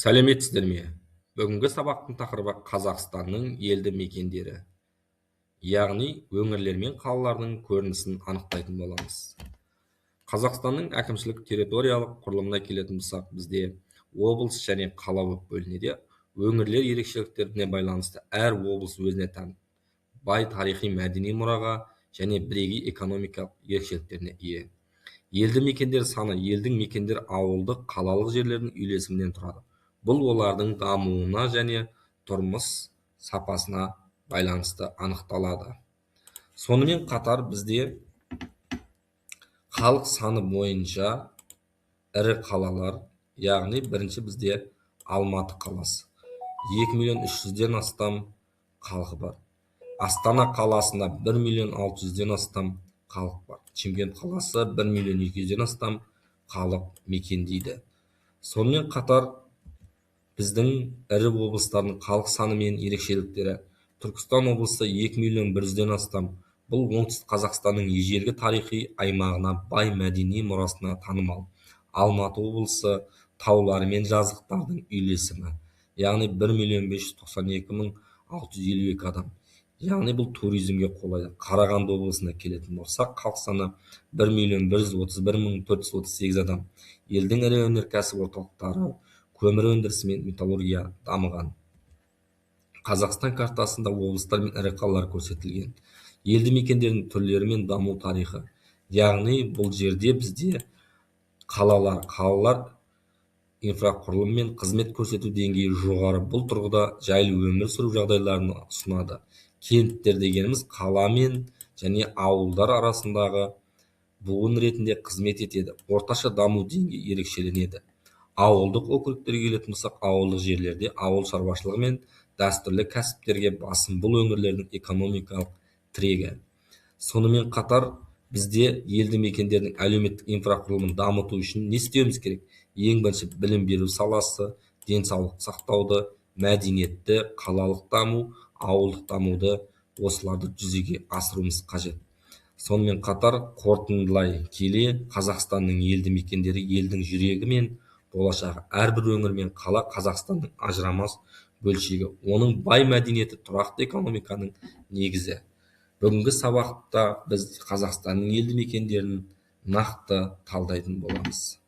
Сәлеметсіздер ме? Бүгінгі сабақтың тақырыбы Қазақстанның елді мекендері, яғни өңірлер мен қалалардың көрінісін анықтайтын боламыз. Қазақстанның әкімшілік территориялық құрылымына келетін болсақ, бізде облыс және қала болып бөлінеді. Өңірлер ерекшеліктеріне байланысты әр облыс өзіне тән бай тарихи мәдени мұраға және бірегей экономикалық ерекшеліктеріне ие. Елді мекендер саны елдің мекендер ауылдық қалалық жерлердің үйлесімінен тұрады. Бұл олардың дамуына және тұрмыс сапасына байланысты анықталады. Сонымен қатар бізде халық саны бойынша ірі қалалар, яғни бірінші бізде Алматы қаласы. 2.300.000-ден астам халқы бар. Астана қаласында 1.600.000-ден астам халық бар. Шымкент қаласы 1.200.000-ден астам халық мекендейді. Сонымен қатар біздің ірі облыстардың халық саны мен ерекшеліктері: Түркістан облысы 2.100.000-ден астам. Бұл оңтүстік Қазақстанның ежелгі тарихи аймағына, бай мәдени мұрасына танымал. Алматы облысы таулары мен жазықтардың үйлесімі, яғни 1.592.652 адам. Яғни бұл туризмге қолайлы. Қарағанды облысына келетін болсақ, халық саны 1.131.438 адам. Елдің ірі өнеркәсіп орталықтары көмір өндірісі мен металлургия дамыған. Қазақстан картасында облыстар мен ірі қалалар көрсетілген. Елді мекендердің түрлері мен даму тарихы, яғни бұл жерде бізде қалалар инфрақұрылым мен қызмет көрсету деңгейі жоғары. Бұл тұрғыда жайлы өмір сүру жағдайларын ұсынады. Кенттер дегеніміз қала мен және ауылдар арасындағы буын ретінде қызмет етеді. Орташа даму деңгейі ерекшеленеді. Ауылдық округтерге келетін болсақ, ауылдық жерлерде ауыл шаруашылығы мен дәстүрлі кәсіптерге басым. Бұл өңірлердің экономикалық тірегі. Сонымен қатар бізде елді мекендердің әлеуметтік инфрақұрылымын дамыту үшін не істеуіміз керек? Ең бірінші білім беру саласы, денсаулық сақтауды, мәдениетті, қалалық даму, ауылдық дамуды, осыларды жүзеге асыруымыз қажет. Сонымен қатар қорытындылай келе, Қазақстанның елді мекендері елдің жүрегі мен болашағы. Әрбір өңір мен қала Қазақстанның ажырамас бөлшегі. Оның бай мәдениеті тұрақты экономиканың негізі. Бүгінгі сабақта біз Қазақстанның елді мекендерін нақты талдайтын боламыз.